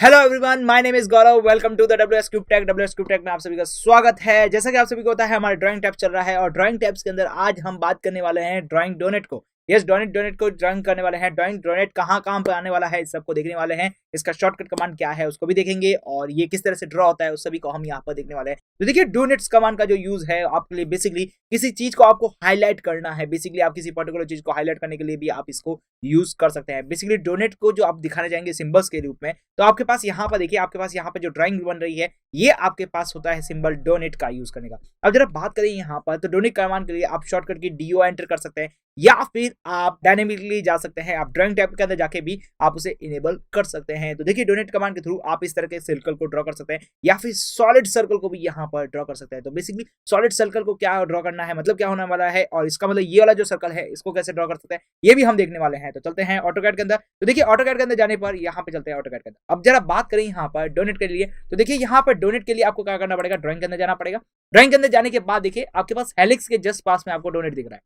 Hello everyone, my name is Gaurav. Welcome to the WsCube Tech में आप सभी का स्वागत है। जैसा कि आप सभी को पता है, हमारा ड्राइंग टैब चल रहा है और ड्राइंग टैब्स के अंदर आज हम बात करने वाले हैं ड्राइंग डोनेट को। यस, डोनेट को ड्राइंग करने वाले हैं। ड्राइंग डोनेट कहाँ पे आने वाला है, इस सबको देखने वाले हैं। इसका शॉर्टकट कमांड क्या है उसको भी देखेंगे और ये किस तरह से ड्रॉ होता है उस सभी को हम यहाँ पर देखने वाले हैं। तो देखिए, डोनेट्स कमांड का जो यूज है आपके लिए, बेसिकली किसी चीज को आपको हाईलाइट करना है। बेसिकली आप किसी पर्टिकुलर चीज को हाईलाइट करने के लिए भी आप इसको यूज कर सकते हैं। बेसिकली डोनेट को जो आप दिखाने जाएंगे सिंबल्स के रूप में, तो आपके पास यहाँ पर देखिए, आपके पास यहाँ पर जो ड्राइंग बन रही है ये आपके पास होता है सिंबल डोनेट का यूज करने का। अब जरा बात करें यहाँ पर, तो डोनेट कमांड के लिए आप शॉर्टकट की DO एंटर कर सकते हैं या फिर आप डायनेमिकली जा सकते हैं। आप ड्राइंग टैब के अंदर जाके भी आप उसे इनेबल कर सकते हैं। तो देखिए, डोनेट कमांड के थ्रू आप इस तरह के सर्कल को ड्रॉ कर सकते हैं या फिर सॉलिड सर्कल को भी यहाँ पर ड्रॉ कर सकते हैं। तो बेसिकली सॉलिड सर्कल को क्या ड्रॉ करना है, मतलब क्या होने वाला है, और इसका मतलब ये वाला जो सर्कल है इसको कैसे ड्रॉ कर सकते हैं, ये भी हम देखने वाले हैं। तो चलते हैं AutoCAD के अंदर। तो देखिए, AutoCAD के अंदर जाने पर यहाँ पे चलते हैं AutoCAD के अंदर। अब जरा बात करें यहाँ पर डोनेट के लिए, तो देखिए यहाँ पर डोनेट के लिए आपको क्या करना पड़ेगा, ड्राइंग के अंदर जाना पड़ेगा। ड्राइंग के अंदर जाने के बाद देखिए आपके पास हेलिक्स के जस्ट पास में आपको डोनेट दिख रहा है।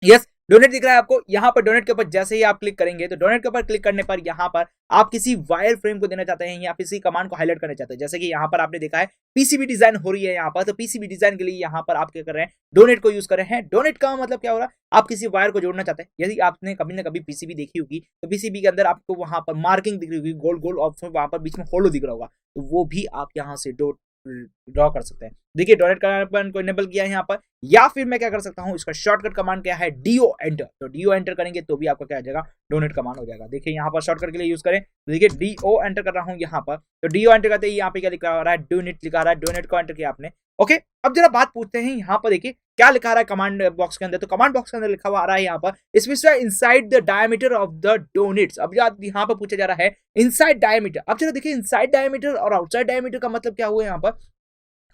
यस, डोनेट दिख रहा है आपको। यहाँ पर डोनेट के ऊपर जैसे ही आप क्लिक करेंगे, तो डोनेट के ऊपर क्लिक करने पर यहाँ पर आप किसी वायर फ्रेम को देना चाहते हैं या किसी कमांड को हाईलाइट करना चाहते हैं। जैसे कि यहाँ पर आपने देखा है PCB डिजाइन हो रही है यहाँ पर, तो PCB डिजाइन के लिए यहाँ पर आप क्या कर रहे हैं, डोनेट को यूज कर रहे हैं। डोनेट का मतलब क्या हो रहा है, आप किसी वायर को जोड़ना चाहते हैं। यदि आपने कभी ना कभी PCB देखी होगी, तो PCB के अंदर आपको वहां पर मार्किंग दिख रही होगी, गोल गोल ऑप्शन, वहां पर बीच में होलो दिख रहा होगा, तो वो भी आप यहाँ से ड्रॉ कर सकते हैं। देखिए, डोनेट कमांड को इनेबल किया है यहाँ पर। या फिर मैं क्या कर सकता हूँ, इसका शॉर्टकट कमांड क्या है, DO एंटर। तो DO एंटर करेंगे तो भी आपका क्या आ जाएगा, डोनेट कमांड हो जाएगा। देखिए यहाँ पर शॉर्टकट के लिए यूज करें, तो देखिए DO एंटर कर रहा हूँ यहाँ पर। तो DO एंटर करते ही यहाँ पे क्या लिखा रहा है, डोनेट लिखा रहा है। डोनेट को एंटर किया आपने, ओके। अब जरा बात पूछते हैं यहाँ पर, देखिए क्या लिखा रहा है कमांड बॉक्स के अंदर। तो कमांड बॉक्स के अंदर लिखा हुआ आ रहा है यहाँ पर, specify inside the diameter of the donuts. अब यहाँ पर पूछा जा रहा है इनसाइड डायमीटर। अब जरा देखिए, इनसाइड डायमीटर और आउटसाइड डायमीटर का मतलब क्या हुआ यहाँ पर।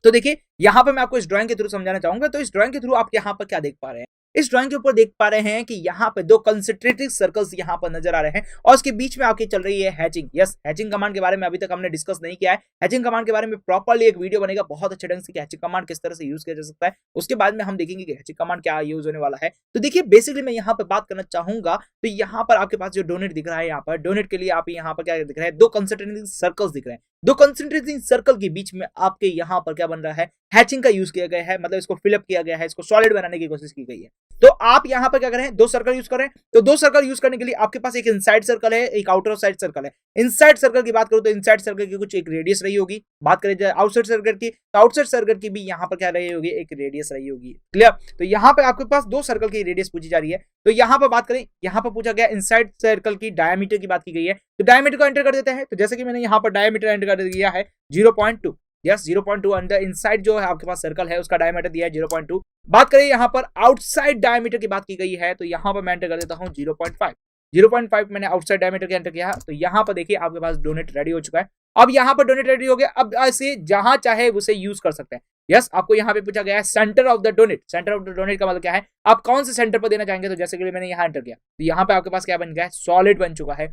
तो देखिए यहाँ पर मैं आपको इस ड्राइंग के थ्रू समझाना चाहूंगा। तो इस ड्राइंग के थ्रू आप यहाँ पर क्या देख पा रहे हैं, इस ड्राइंग के ऊपर देख पा रहे हैं कि यहाँ पे दो कंसेंट्रेटिक सर्कल्स यहाँ पर नजर आ रहे हैं और उसके बीच में आपकी चल रही है हैचिंग। यस, हैचिंग कमांड के बारे में अभी तक हमने डिस्कस नहीं किया है। हैचिंग कमांड के बारे में प्रॉपर्ली एक वीडियो बनेगा बहुत अच्छे ढंग से कि हैचिंग कमांड किस तरह से यूज किया जा सकता है। उसके बाद में हम देखेंगे कि हैचिंग कमांड क्या यूज होने वाला है। तो देखिए, बेसिकली मैं यहाँ पर बात करना चाहूंगा, तो यहाँ पर आपके पास जो डोनेट दिख रहा है, यहाँ पर डोनेट के लिए आप यहाँ पर क्या दिख रहा है, दो कंसेंट्रेटिक सर्कल्स दिख रहे हैं। दो कंसेंट्रेटिक सर्कल के बीच में आपके यहाँ पर क्या बन रहा है, हैचिंग का यूज किया गया है, मतलब इसको फिलअप किया गया है, इसको सॉलिड बनाने की कोशिश की गई है। तो आप यहाँ पर क्या करें, दो सर्कल यूज करें। तो दो सर्कल यूज करने के लिए आपके पास एक इनसाइड सर्कल है, एक आउटर साइड सर्कल है। इनसाइड सर्कल की बात करूं तो इनसाइड सर्कल की कुछ एक रेडियस रही होगी। बात करें आउटसाइड सर्कल की, तो आउटसाइड सर्कल की भी यहाँ पर क्या रही होगी, एक रेडियस रही होगी। क्लियर। तो यहाँ पे आपके पास दो सर्कल की रेडियस पूछी जा रही है। तो यहाँ पर बात करें, यहाँ पर पूछा गया इनसाइड सर्कल की डायमीटर की बात की गई है। तो डायमीटर को एंटर कर देते हैं। तो जैसे कि मैंने यहाँ पर डायमीटर एंटर कर दिया है 0.2। यस, 0.2 अंदर इनसाइड जो है आपके पास सर्कल है उसका डायमीटर दिया है 0.2। बात करें यहाँ पर आउटसाइड डायमीटर की बात की गई है, तो यहाँ पर मैं एंटर कर देता हूँ 0.5। 0.5 मैंने आउटसाइड डायमीटर के एंटर किया। तो यहाँ पर देखिए आपके पास डोनेट रेडी हो चुका है। अब यहाँ पर डोनेट रेडी हो गया। अब ऐसे जहां चाहे उसे यूज कर सकते हैं। यस, आपको यहाँ पे पूछा गया है centre of the donate. Centre of the donate का मतलब क्या है, आप कौन से सेंटर पर देना चाहेंगे। तो जैसे कि मैंने यहाँ एंटर किया, तो यहाँ पे आपके पास क्या बन गया है, सॉलिड बन चुका है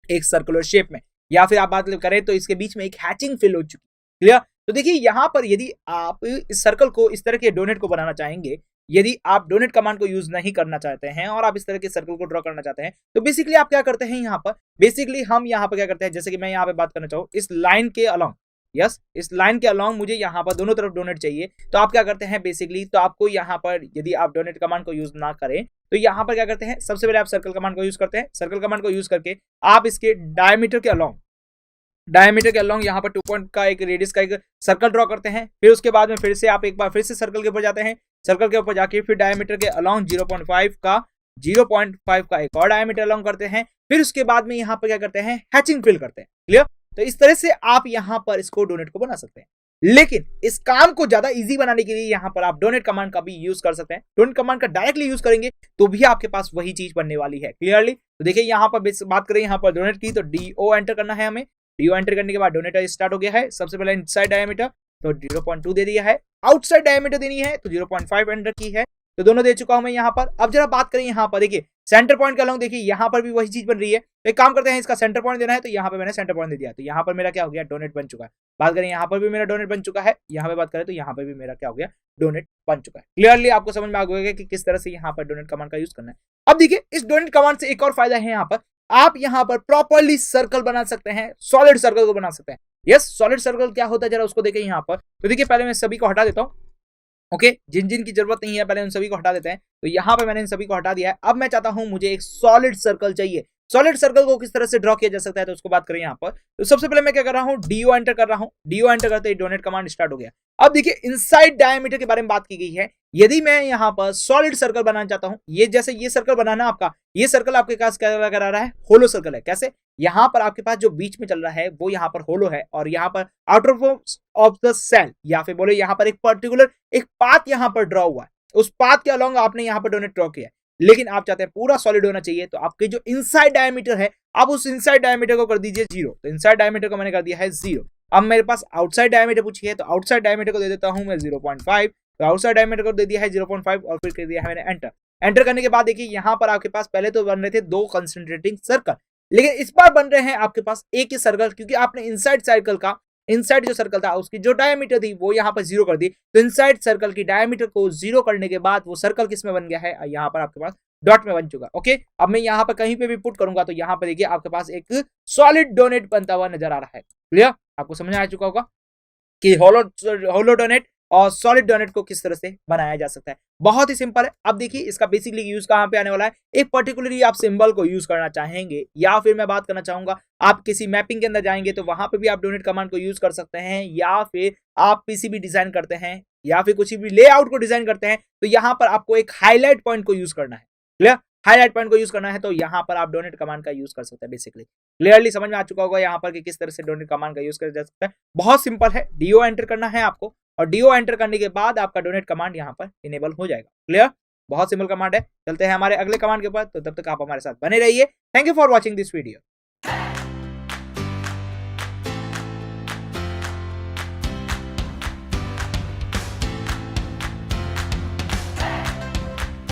एक सर्कुलर शेप में। या फिर आप बात करें तो इसके बीच में एक हैचिंग फिल हो चुकी है। क्लियर। तो देखिए यहाँ पर यदि आप इस सर्कल को, इस तरह के डोनेट को बनाना चाहेंगे, यदि आप डोनेट कमांड को यूज नहीं करना चाहते हैं और आप इस तरह के सर्कल को ड्रॉ करना चाहते हैं, तो बेसिकली आप क्या करते हैं यहाँ पर, बेसिकली हम यहाँ पर क्या करते हैं, जैसे कि मैं यहाँ पे बात करना चाहूँ, इस लाइन के अलोंग, यस, इस लाइन के अलोंग मुझे यहाँ पर दोनों तरफ डोनेट चाहिए। तो आप क्या करते हैं बेसिकली, तो आपको यहाँ पर यदि आप डोनेट कमांड को यूज ना करें, तो यहाँ पर क्या करते हैं, सबसे पहले आप सर्कल कमांड को यूज करते हैं। सर्कल कमांड को यूज करके आप इसके डायमीटर के अलोंग यहाँ पर 2 पॉइंट का एक रेडियस का एक सर्कल ड्रॉ करते हैं। फिर उसके बाद में फिर से आप एक बार फिर से सर्कल के ऊपर जाते हैं। सर्कल के ऊपर जाके फिर डायमीटर के अलोंग 0.5 का एक और डायमीटर अलोंग करते हैं। फिर उसके बाद में यहाँ पर क्या करते हैं, हैचिंग फिल करते हैं। क्लियर। तो इस तरह से आप यहाँ पर इसको डोनेट को बना सकते हैं। लेकिन इस काम को ज्यादा इजी बनाने के लिए यहाँ पर आप डोनेट कमांड का भी यूज कर सकते हैं। डोनेट कमांड का डायरेक्टली यूज करेंगे तो भी आपके पास वही चीज बनने वाली है। क्लियरली। तो देखिए यहाँ पर बात करें यहाँ पर डोनेट की, तो DO एंटर करना है हमें। DO एंटर करने के बाद डोनेट स्टार्ट हो गया है। सबसे पहले इनसाइड डायमीटर तो 0.2 दे दिया है, आउटसाइड डायमीटर देनी है तो 0.5 एंटर की है। तो दोनों दे चुका हूं मैं यहाँ पर। अब जरा बात करें यहाँ पर, देखिए सेंटर पॉइंट का अलोंग, देखिए यहाँ पर भी वही चीज बन रही है। तो एक काम करते हैं, इसका सेंटर पॉइंट देना है, तो यहाँ पे मैंने सेंटर पॉइंट दे दिया। तो यहाँ पर मेरा क्या हो गया, डोनेट बन चुका है। बात करें यहाँ पर भी मेरा डोनेट बन चुका है। यहाँ पे बात करें तो यहाँ पे भी मेरा क्या हो गया, डोनेट बन चुका है। क्लियरली आपको समझ में आ गया कि किस तरह से यहाँ पर डोनेट कमांड का यूज करना है। अब देखिए, इस डोनेट कमांड से एक और फायदा है यहाँ पर, आप यहां पर प्रॉपरली सर्कल बना सकते हैं, सॉलिड सर्कल को बना सकते हैं। यस, सॉलिड सर्कल क्या होता है जरा उसको देखें यहां पर। तो देखिए पहले मैं सभी को हटा देता हूं, ओके जिन जिन की जरूरत नहीं है पहले उन सभी को हटा देते हैं। तो यहां पे मैंने इन सभी को हटा दिया है। अब मैं चाहता हूं मुझे एक सॉलिड सर्कल चाहिए। सॉलिड सर्कल को किस तरह से ड्रॉ किया जा सकता है तो उसको बात करें यहां पर। तो सबसे पहले मैं क्या कर रहा हूं, डीओ एंटर कर रहा हूं। डीओ एंटर करते ही डोनेट कमांड स्टार्ट हो गया। अब देखिए इनसाइड डायमीटर के बारे में बात की गई है। यदि मैं यहां पर सॉलिड सर्कल बनाना चाहता हूं, ये जैसे ये सर्कल बनाना आपका, ये सर्कल आपके पास क्या करा रहा है, होलो सर्कल है। कैसे, यहां पर आपके पास जो बीच में चल रहा है वो यहां पर होलो है, और यहां पर आउटर ऑफ द सेल या फिर बोले यहां पर एक पर्टिकुलर एक पाथ यहां पर ड्रॉ हुआ है, उस पाथ के अलोंग आपने यहां पर डोनेट ड्रॉ किया है। लेकिन आप चाहते हैं पूरा सॉलिड होना चाहिए, तो आपके जो इनसाइड डायमीटर है आप उस इनसाइड डायमीटर को कर दीजिए 0। तो इनसाइड डायमीटर को मैंने कर दिया है 0। अब मेरे पास आउटसाइड डायमीटर पूछी है, तो आउटसाइड डायमीटर को दे देता हूं मैं 0.5। तो आउटसाइड डायमीटर को दे दिया है 0.5 और फिर कर दिया है मैंने एंटर। एंटर करने के बाद देखिए यहां पर आपके पास पहले तो बन रहे थे 2 कंसंट्रेटिंग सर्कल, लेकिन इस बार बन रहे हैं आपके पास एक ही सर्कल, क्योंकि आपने इनसाइड सर्कल का, इनसाइड जो सर्कल था उसकी जो डायमीटर थी वो यहाँ पर 0 कर दी। तो इनसाइड सर्कल की डायमीटर को 0 करने के बाद वो सर्कल किस में बन गया है, यहाँ पर आपके पास डॉट में बन चुका। ओके, अब मैं यहाँ पर कहीं पे भी पुट करूंगा तो यहाँ पर देखिए आपके पास एक सॉलिड डोनेट बनता हुआ नजर आ रहा है। क्लियर, आपको समझ आ चुका होगा कि होलो डोनेट और सॉलिड डोनेट को किस तरह से बनाया जा सकता है। बहुत ही सिंपल है। अब देखिए इसका बेसिकली यूज कहां पे आने वाला है, एक पर्टिकुलरली आप सिंबल को यूज करना चाहेंगे, या फिर मैं बात करना चाहूंगा आप किसी मैपिंग के अंदर जाएंगे तो वहां पे भी आप डोनेट कमांड को यूज कर सकते हैं, या फिर आप पीसीबी डिजाइन करते हैं या फिर कुछ भी लेआउट को डिजाइन करते हैं तो यहां पर आपको एक हाईलाइट पॉइंट को यूज करना है। क्लियर, हाईलाइट पॉइंट को यूज करना है तो यहां पर आप डोनेट कमांड का यूज कर सकते हैं। बेसिकली क्लियरली समझ में आ चुका होगा यहां पर कि किस तरह से डोनेट कमांड का यूज किया जा सकता है। बहुत सिंपल है, डीओ एंटर करना है आपको, और डीओ एंटर करने के बाद आपका डोनेट कमांड यहां पर इनेबल हो जाएगा। क्लियर, बहुत सिंपल कमांड है। चलते हैं हमारे अगले कमांड के ऊपर, तो तब तक आप हमारे साथ बने रहिए। Thank you for watching this video.